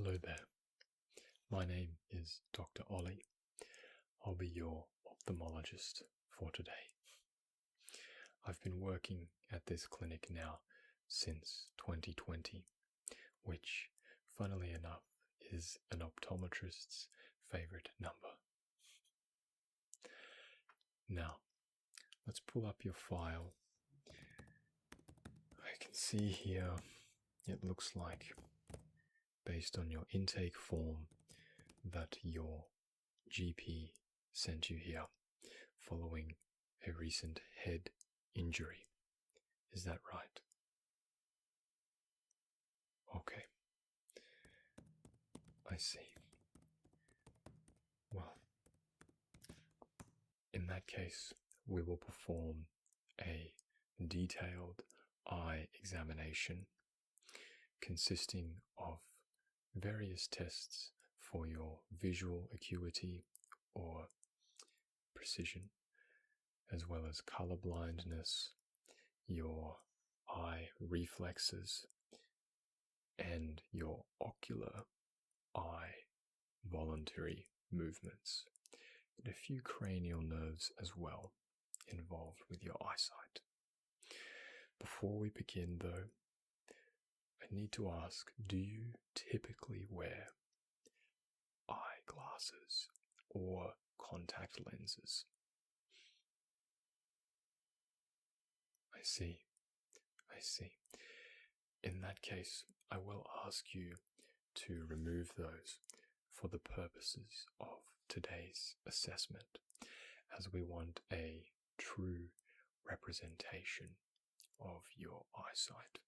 Hello there, my name is Dr. Ollie. I'll be your ophthalmologist for today. I've been working at this clinic now since 2020, which, funnily enough, is an optometrist's favorite number. Now, let's pull up your file. I can see here, it looks like, based on your intake form, that your GP sent you here following a recent head injury. Is that right? Okay. I see. Well, in that case, we will perform a detailed eye examination consisting of various tests for your visual acuity or precision, as well as color blindness, your eye reflexes, and your ocular eye voluntary movements, and a few cranial nerves as well involved with your eyesight. Before we begin though, I need to ask, do you typically wear eyeglasses or contact lenses? I see. In that case, I will ask you to remove those for the purposes of today's assessment, as we want a true representation of your eyesight.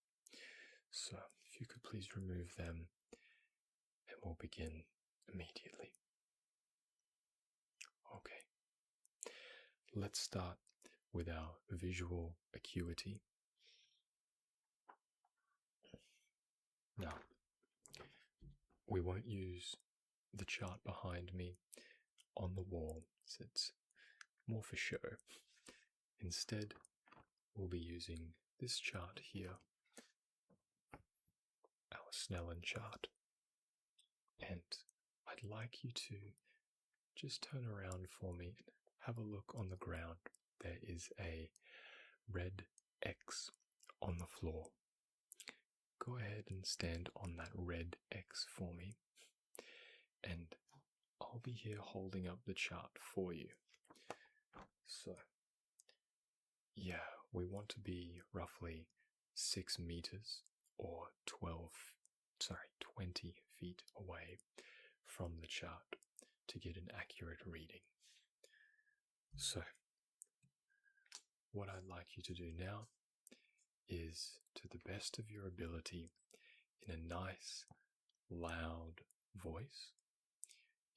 So, if you could please remove them, and we'll begin immediately. Okay. Let's start with our visual acuity. Now, we won't use the chart behind me on the wall, as it's more for show. Instead, we'll be using this chart here, our Snellen chart. And I'd like you to just turn around for me and have a look on the ground. There is a red X on the floor. Go ahead and stand on that red X for me, and I'll be here holding up the chart for you. So, yeah, we want to be roughly 6 meters or 20 feet away from the chart to get an accurate reading. So, what I'd like you to do now is, to the best of your ability, in a nice, loud voice,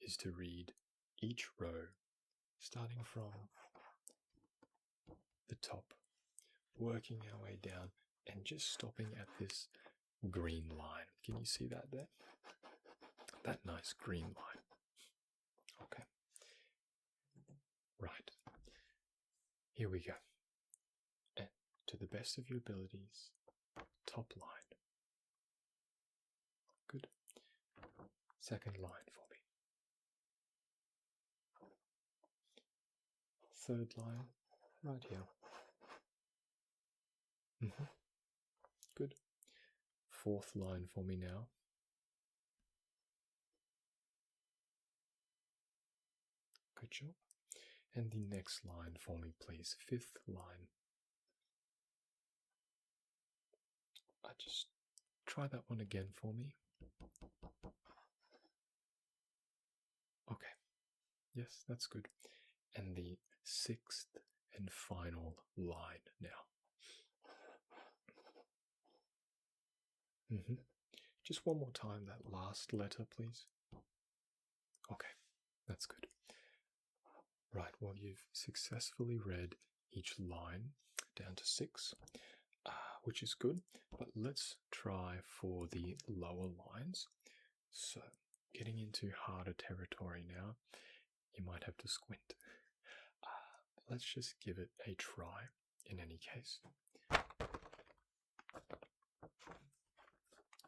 is to read each row, starting from the top, working our way down, and just stopping at this green line. Can you see that there? That nice green line. Okay. Right. Here we go. And to the best of your abilities, top line. Good. Second line for me. Third line, right here. Good. Fourth line for me now. Good job. And the next line for me, please. Fifth line. Just try that one again for me. Okay. Yes, that's good. And the sixth and final line now. Just one more time, that last letter, please. Okay, that's good. Right, well, you've successfully read each line down to 6, which is good, but let's try for the lower lines. So, getting into harder territory now, you might have to squint. Let's just give it a try in any case.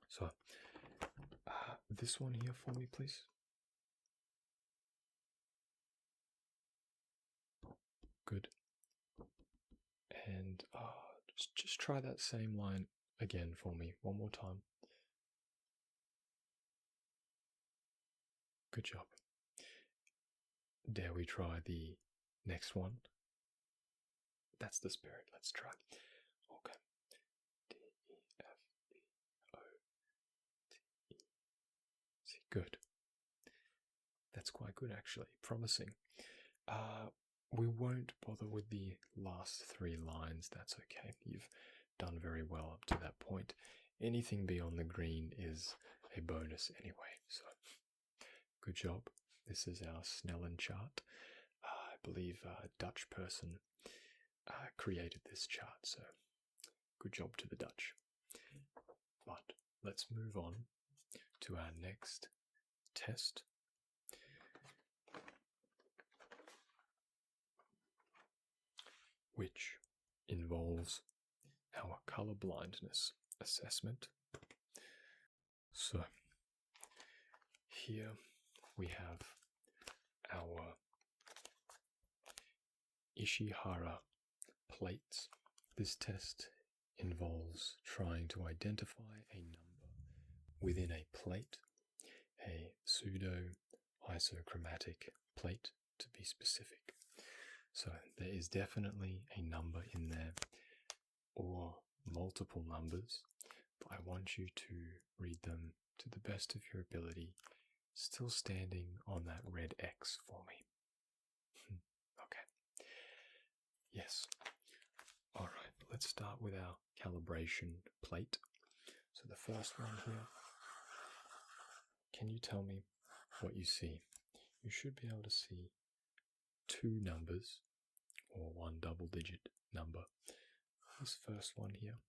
So, this one here for me, please. Good. And just try that same line again for me, one more time. Good job. Dare we try the next one? That's the spirit. Let's try. Okay. D, E, F, B, O, T, E, C. Good. That's quite good, actually. Promising. We won't bother with the last 3 lines. That's okay. You've done very well up to that point. Anything beyond the green is a bonus anyway. So, good job. This is our Snellen chart. I believe a Dutch person created this chart, so good job to the Dutch. But let's move on to our next test. Which involves our color blindness assessment. So here we have our Ishihara plates. This test involves trying to identify a number within a plate, a pseudo-isochromatic plate to be specific. So there is definitely a number in there, or multiple numbers, but I want you to read them to the best of your ability, still standing on that red X for me. Okay. Yes. Alright, let's start with our calibration plate. So the first one here, can you tell me what you see? You should be able to see 2 numbers, or 1 double-digit number. This first one here,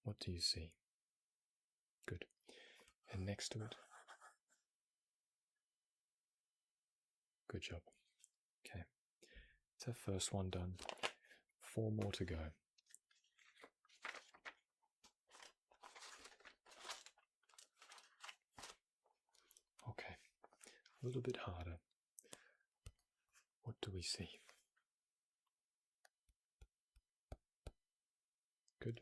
what do you see? Good. And next to it? Good job. Okay. That's our first one done. 4 more to go. Okay. A little bit harder. What do we see? Good.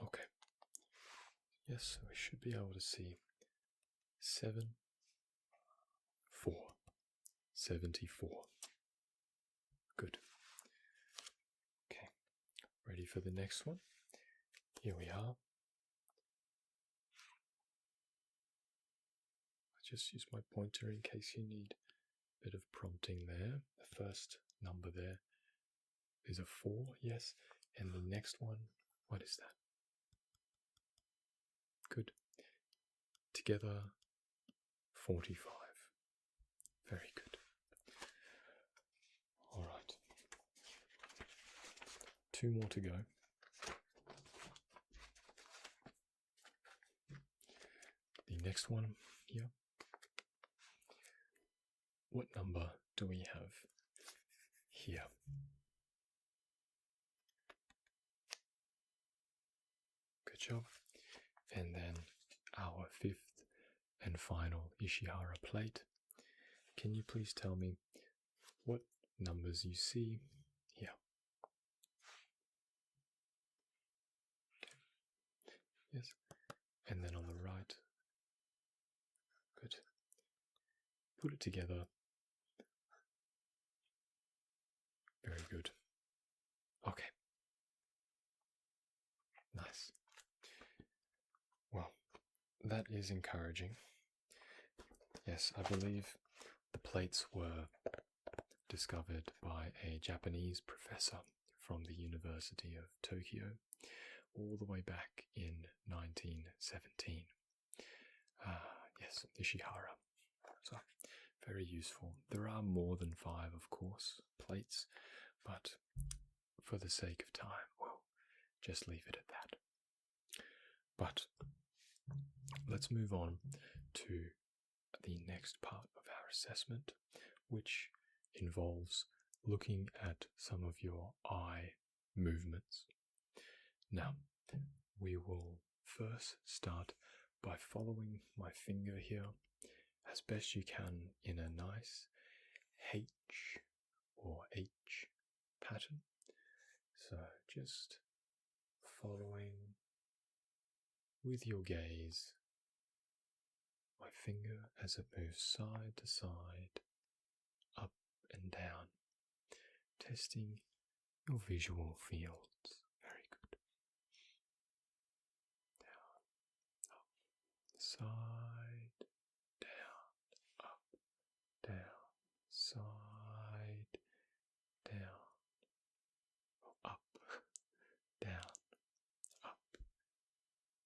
Okay. Yes, so we should be able to see 7, 4, 74. Good. Okay. Ready for the next one? Here we are. I just use my pointer in case you need a bit of prompting there. The first number there is a 4, yes. And the next one, what is that? Good. Together, 45. Very good. All right. 2 more to go. The next one here. What number do we have here? Good job. And then our 5th and final Ishihara plate. Can you please tell me what numbers you see here? Yes. And then on the right. Good. Put it together. Very good. Okay. Nice. Well, that is encouraging. Yes, I believe the plates were discovered by a Japanese professor from the University of Tokyo all the way back in 1917. Yes, Ishihara. So, very useful. There are more than 5, of course, plates, but for the sake of time, we'll just leave it at that. But let's move on to the next part of our assessment, which involves looking at some of your eye movements. Now, we will first start by following my finger here as best you can in a nice H or H pattern. So just following with your gaze my finger as it moves side to side, up and down, testing your visual fields. Very good. Down, up, side, down, up, down, side, down, up, down, up,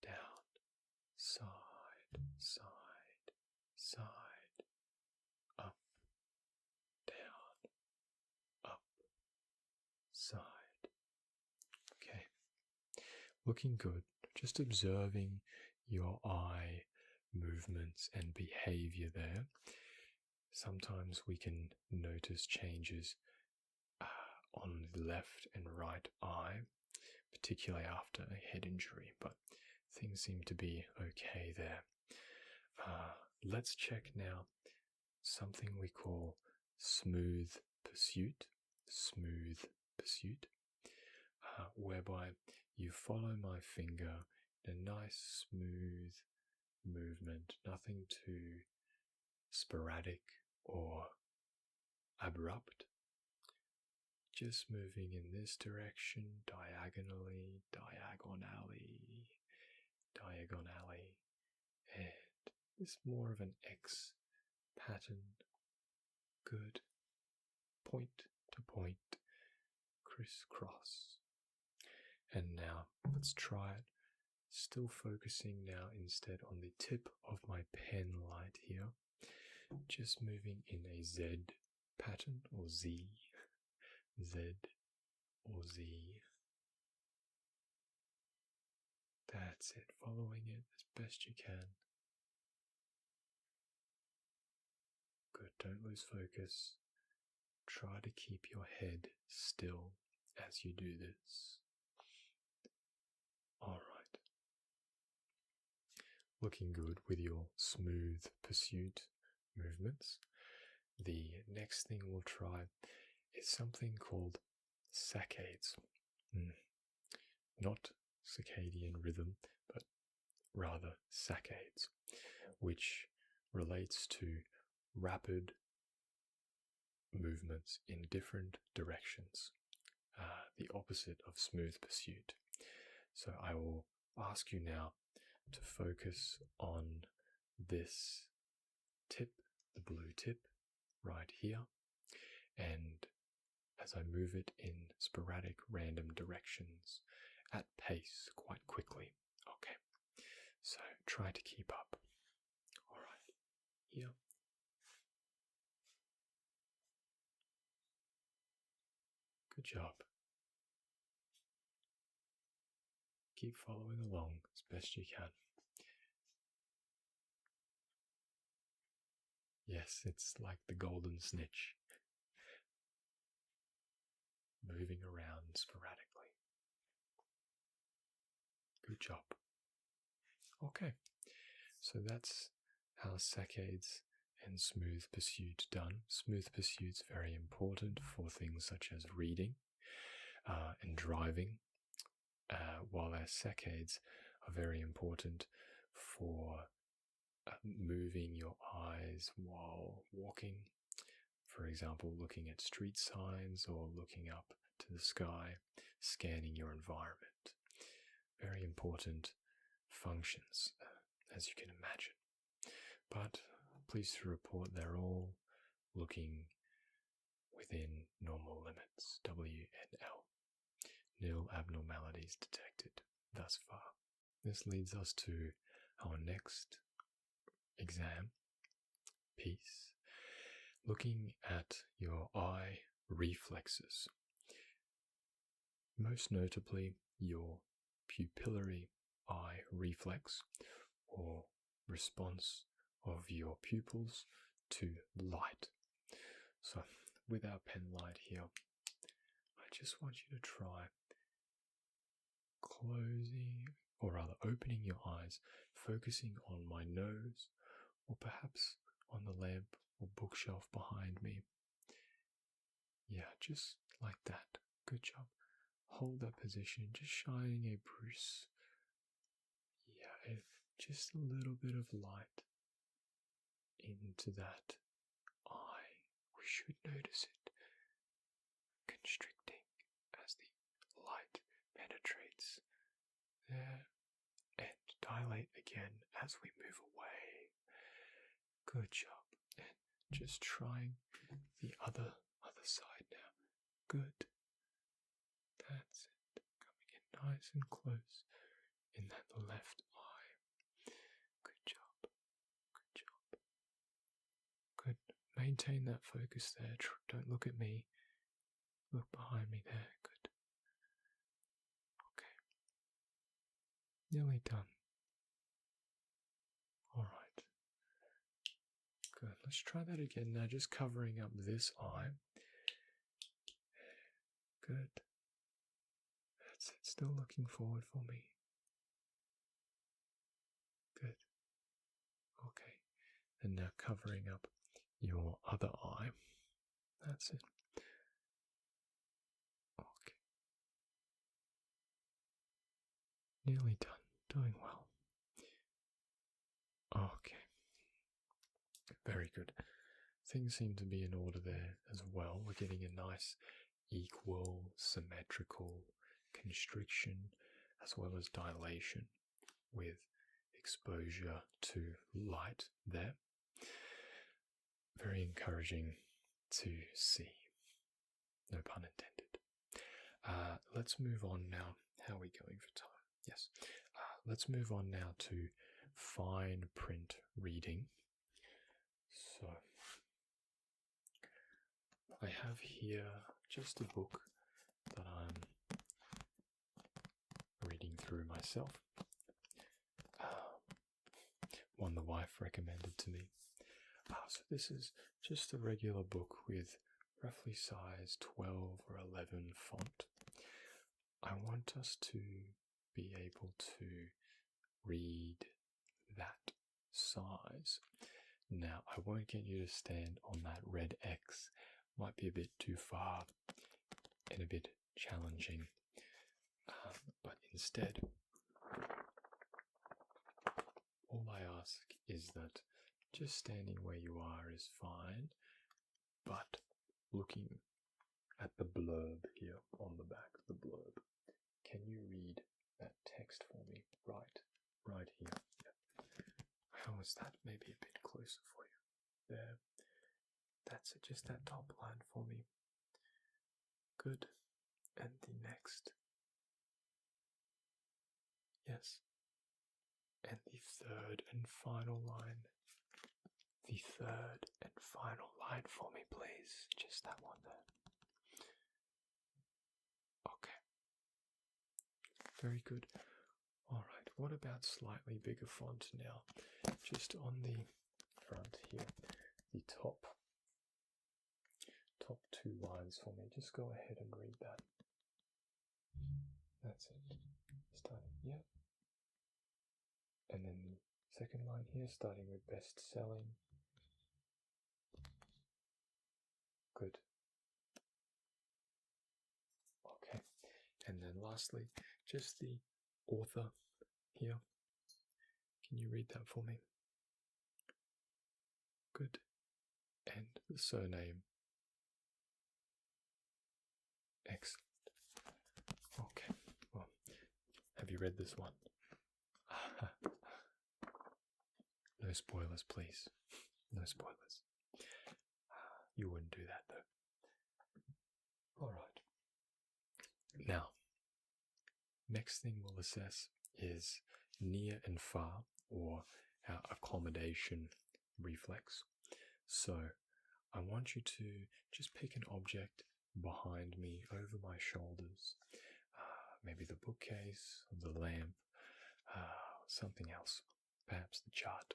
down, side, side, side, up, down, up, side. Okay, looking good. Just observing your eye movements and behavior there. Sometimes we can notice changes on the left and right eye, particularly after a head injury, but things seem to be okay there. Let's check now something we call smooth pursuit, whereby you follow my finger in a nice smooth movement, nothing too sporadic or abrupt, just moving in this direction, diagonally, and it's more of an X pattern. Good. Point to point, crisscross. And now let's try it. Still focusing now instead on the tip of my pen light here. Just moving in a Z pattern or Z or Z. That's it. Following it as best you can. Good. Don't lose focus. Try to keep your head still as you do this. Alright. Looking good with your smooth pursuit movements. The next thing we'll try is something called Saccades. Not circadian rhythm, but rather Saccades, which relates to rapid movements in different directions, the opposite of smooth pursuit. So I will ask you now to focus on this tip, the blue tip, right here, and as I move it in sporadic random directions at pace quite quickly. Okay, so try to keep up. Alright, here. Good job. Keep following along as best you can. Yes, it's like the golden snitch. Moving around sporadically. Good job. Okay, so that's how Saccades and smooth pursuit done. Smooth pursuit's very important for things such as reading and driving, while our Saccades are very important for moving your eyes while walking. For example, looking at street signs or looking up to the sky, scanning your environment. Very important functions, as you can imagine. But pleased to report they're all looking within normal limits, W and L. Nil abnormalities detected thus far. This leads us to our next exam piece, looking at your eye reflexes, most notably your pupillary eye reflex, or response of your pupils to light. So with our pen light here, I just want you to try or rather opening your eyes, focusing on my nose, or perhaps on the lamp or bookshelf behind me. Yeah, just like that. Good job. Hold that position, just shining a bruise. Yeah, just a little bit of light into that eye. We should notice it constricting as the light penetrates there and dilate again as we move away. Good job. And just trying the other side now. Good. That's it. Coming in nice and close in that left eye. Good job. Good job. Good. Maintain that focus there. Don't look at me. Look behind me there. Good. Okay. Nearly done. Alright. Good. Let's try that again now, just covering up this eye. Good. That's it. Still looking forward for me. Good. Okay. And now covering up your other eye. That's it. Okay. Nearly done. Doing well. Okay. Very good. Things seem to be in order there as well. We're getting a nice equal, symmetrical constriction as well as dilation with exposure to light there. Very encouraging to see. No pun intended. Let's move on now. How are we going for time? Yes. Let's move on now to fine print reading. So, I have here just a book that I'm reading through myself. One the wife recommended to me. So this is just a regular book with roughly size 12 or 11 font. I want us to be able to read that size. Now, I won't get you to stand on that red X. Might be a bit too far and a bit challenging. But instead, all I ask is that just standing where you are is fine, but looking at the blurb here on the back, the blurb, can you read that text for me? Right here. How is that? Maybe a bit closer for you. There. That's it. Just that top line for me. Good. And the next. Yes. And the third and final line. The third and final line for me, please. Just that one there. Okay. Very good. Alright, what about slightly bigger font now? Just on the front here, the top two lines for me. Just go ahead and read that. That's it. Starting here. And then the second line here, starting with best selling. Good. Okay. And then lastly, just the author here. Can you read that for me? Good. And the surname. Excellent. Okay. Well, have you read this one? No spoilers, please. No spoilers. You wouldn't do that, though. Alright. Now, next thing we'll assess is near and far, or our accommodation reflex. So, I want you to just pick an object behind me, over my shoulders. Maybe the bookcase, or the lamp, something else. Perhaps the chart.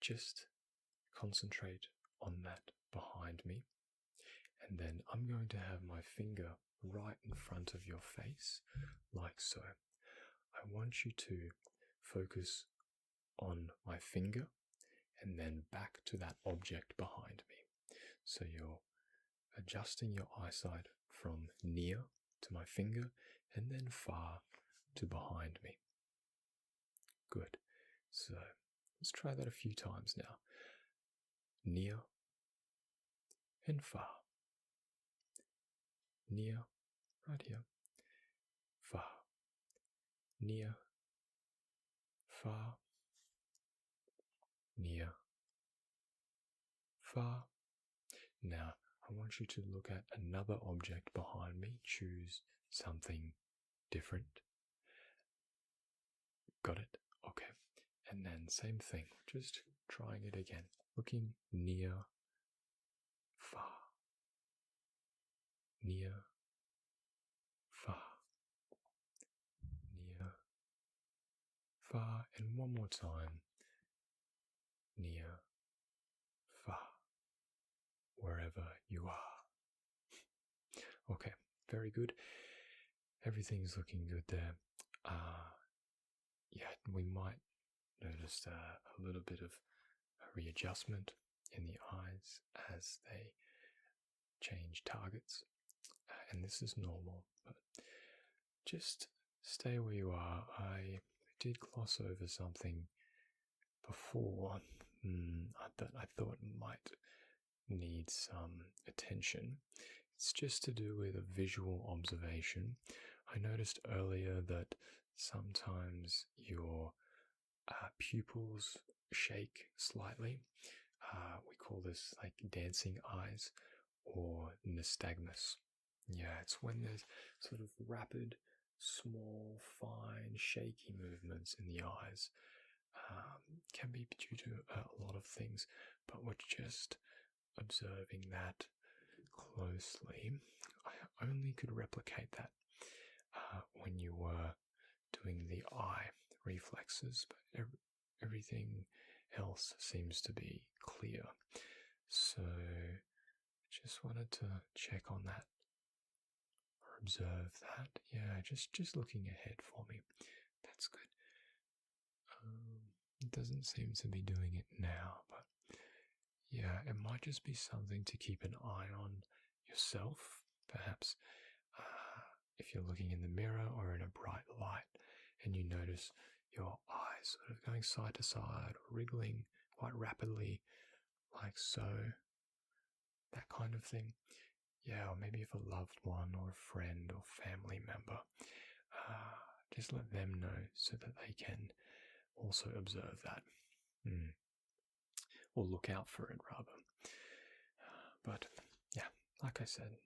Just concentrate on that behind me, and then I'm going to have my finger right in front of your face, like so. I want you to focus on my finger and then back to that object behind me. So you're adjusting your eyesight from near to my finger and then far to behind me. Good. So let's try that a few times now. Near and far. Near, right here. Far. Near, far. Near, far. Now, I want you to look at another object behind me. Choose something different. Got it? Okay. And then same thing, just trying it again. Looking near, far. Near, far. Near, far. And one more time. Near, far. Wherever you are. Okay, very good. Everything's looking good there. Yeah, we might notice a little bit of a readjustment in the eyes as they change targets, and this is normal, but just stay where you are. I did gloss over something before that I thought might need some attention. It's just to do with a visual observation. I noticed earlier that sometimes your pupils shake slightly. We call this like dancing eyes or nystagmus. Yeah, it's when there's sort of rapid, small, fine, shaky movements in the eyes. Can be due to a lot of things, but we're just observing that closely. I only could replicate that when you were doing the eye reflexes, but everything else seems to be clear. So just wanted to check on that or observe that. Yeah, just looking ahead for me. That's good. It doesn't seem to be doing it now, but yeah, it might just be something to keep an eye on yourself, perhaps. If you're looking in the mirror or in a bright light and you notice your eyes sort of going side to side or wriggling quite rapidly, like so, that kind of thing. Yeah, or maybe if a loved one or a friend or family member, just let them know so that they can also observe that. Or look out for it, rather. But, yeah, like I said,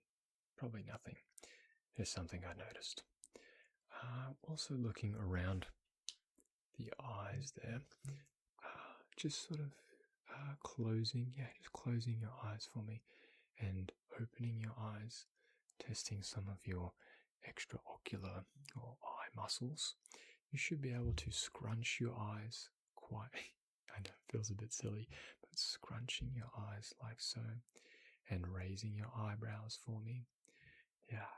probably nothing. Just something I noticed. Also looking around the eyes there, just sort of closing your eyes for me and opening your eyes, testing some of your extraocular or eye muscles. You should be able to scrunch your eyes quite, I know it feels a bit silly, but scrunching your eyes like so and raising your eyebrows for me. Yeah.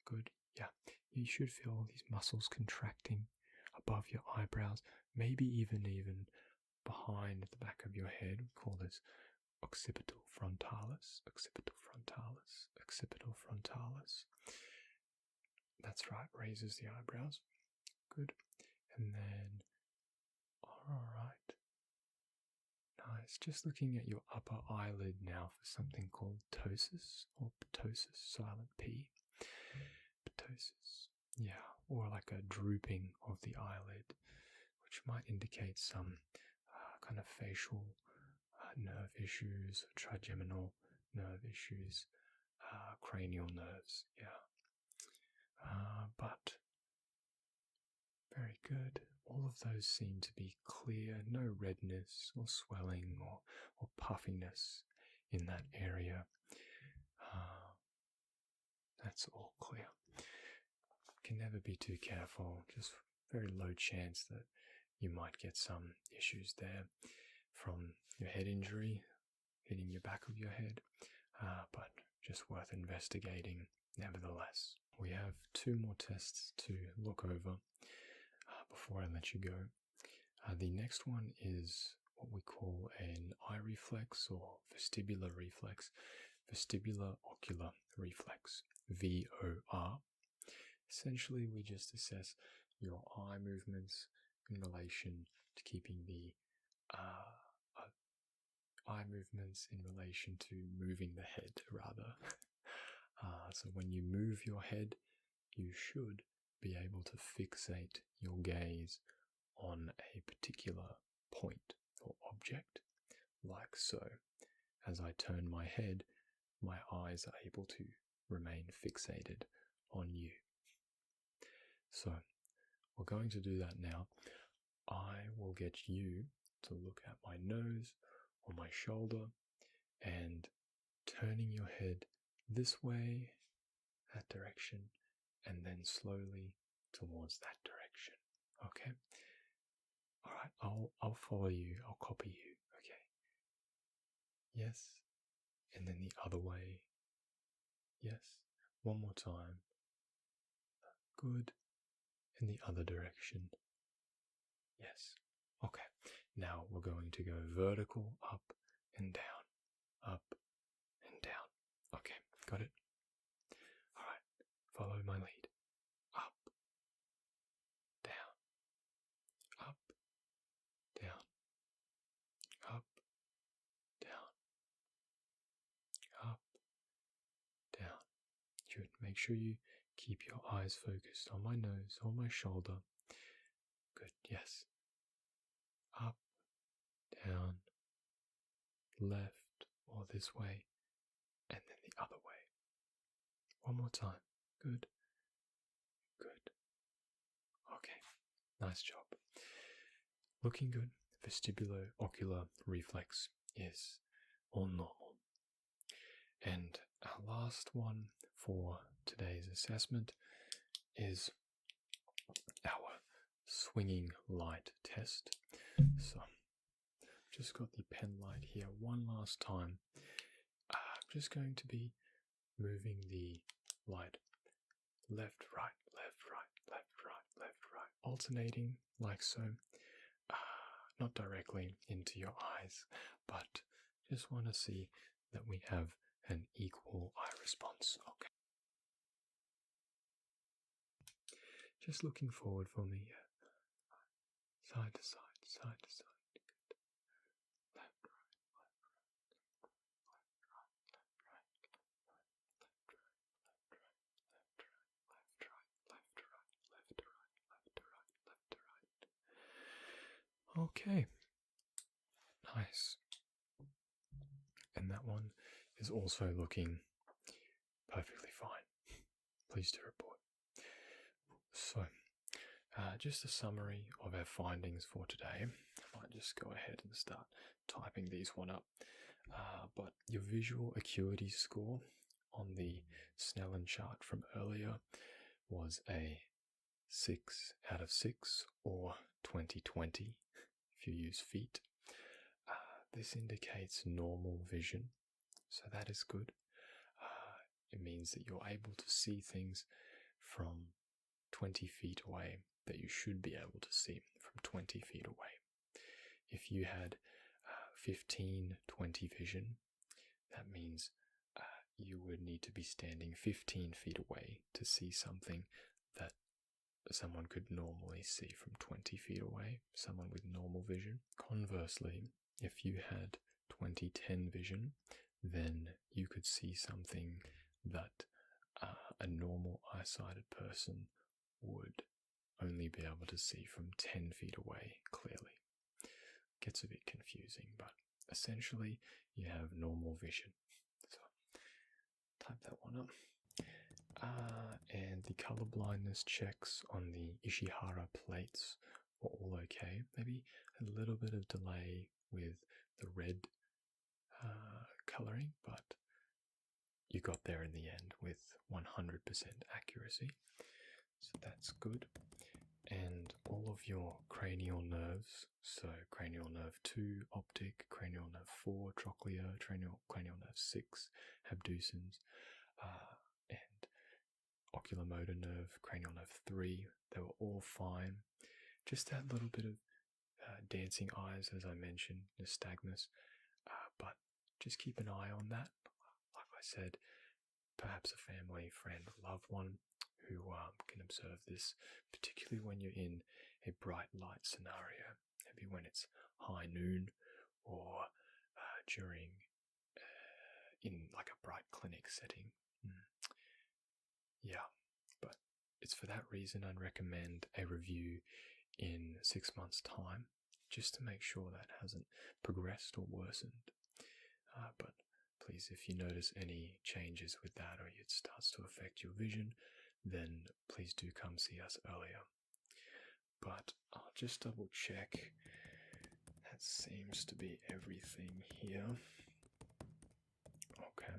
Good. Yeah. You should feel these muscles contracting above your eyebrows, maybe even behind the back of your head. We call this occipital frontalis, occipital frontalis, occipital frontalis. That's right, raises the eyebrows. Good. And then, alright. Nice. Just looking at your upper eyelid now for something called ptosis or ptosis, silent P. Ptosis. Yeah, or like a drooping of the eyelid, which might indicate some kind of facial nerve issues, trigeminal nerve issues, cranial nerves. Yeah. But very good. All of those seem to be clear. No redness or swelling or puffiness in that area. That's all clear. Can never be too careful. Just very low chance that you might get some issues there from your head injury hitting your back of your head, but just worth investigating nevertheless. we have 2 more tests to look over before I let you go. The next one is what we call an eye reflex or vestibular reflex, vestibular ocular reflex, VOR. Essentially, we just assess your eye movements in relation to keeping the eye movements in relation to moving the head, rather. So when you move your head, you should be able to fixate your gaze on a particular point or object, like so. As I turn my head, my eyes are able to remain fixated on you. So we're going to do that now. I will get you to look at my nose or my shoulder and turning your head this way, that direction, and then slowly towards that direction. Okay? Alright, I'll follow you, I'll copy you, okay? Yes. And then the other way. Yes. One more time. Good. In the other direction. Yes. Okay. Now we're going to go vertical, up and down, up and down. Okay, got it? Alright, follow my lead. Up, down, up, down, up, down, up, down. Good. Make sure you keep your eyes focused on my nose or my shoulder. Good, yes. Up, down, left or this way, and then the other way. One more time. Good. Good. Okay. Nice job. Looking good. Vestibulo-ocular reflex is all normal. And our last one for today's assessment is our swinging light test. So, just got the pen light here one last time. I'm just going to be moving the light left, right, left, right, left, right, left, right, alternating like so. Not directly into your eyes, but just want to see that we have an equal eye response. Okay. Just looking forward for me. Side to side, side to side. Good. Left, right, left, right, left, right, left, right, left, right, left, right, left, right, left, right, left, right, left, right, left, right, left, right. Okay. Nice. And that one is also looking perfectly fine. Pleased to report. So, just a summary of our findings for today. I might just go ahead and start typing these one up. But your visual acuity score on the Snellen chart from earlier was a 6 out of 6 or 20/20 if you use feet. This indicates normal vision, so that is good. It means that you're able to see things from 20 feet away that you should be able to see from 20 feet away. If you had 15/20 vision, that means you would need to be standing 15 feet away to see something that someone could normally see from 20 feet away, someone with normal vision. Conversely, if you had 20/10 vision, then you could see something that a normal eye-sighted person would only be able to see from 10 feet away clearly. Gets a bit confusing, but essentially you have normal vision. So type that one up. And the color blindness checks on the Ishihara plates were all okay. Maybe a little bit of delay with the red coloring, but you got there in the end with 100% accuracy. So that's good. And all of your cranial nerves, so cranial nerve 2, optic, cranial nerve 4, trochlear, cranial nerve 6, abducens, and oculomotor nerve, cranial nerve 3, they were all fine. Just that little bit of dancing eyes, as I mentioned, nystagmus, but just keep an eye on that. Like I said, perhaps a family, friend, loved one who can observe this, particularly when you're in a bright light scenario, maybe when it's high noon or during in like a bright clinic setting. Yeah, but it's for that reason I'd recommend a review in 6 months' time, just to make sure that hasn't progressed or worsened. But please, if you notice any changes with that or it starts to affect your vision, then please do come see us earlier. But I'll just double check. That seems to be everything here. Okay.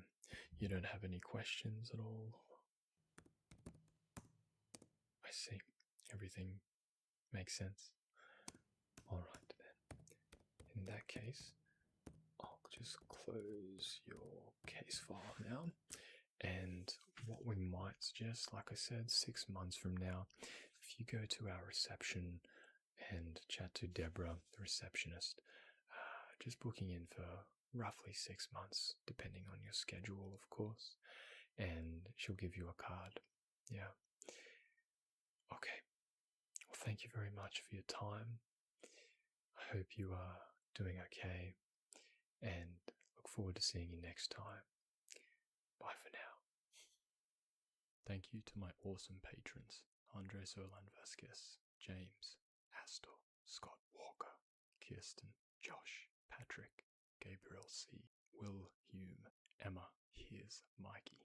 You don't have any questions at all? I see. Everything makes sense. Alright then. In that case, I'll just close your case file now. And what we might suggest, like I said, 6 months from now, if you go to our reception and chat to Deborah, the receptionist, just booking in for roughly 6 months, depending on your schedule, of course, and she'll give you a card. Yeah. Okay. Well, thank you very much for your time. I hope you are doing okay, and look forward to seeing you next time. Bye for now. Thank you to my awesome patrons, Andres Orlan Vasquez, James, Astor, Scott Walker, Kirsten, Josh, Patrick, Gabriel C., Will Hume, Emma, Here's Mikey,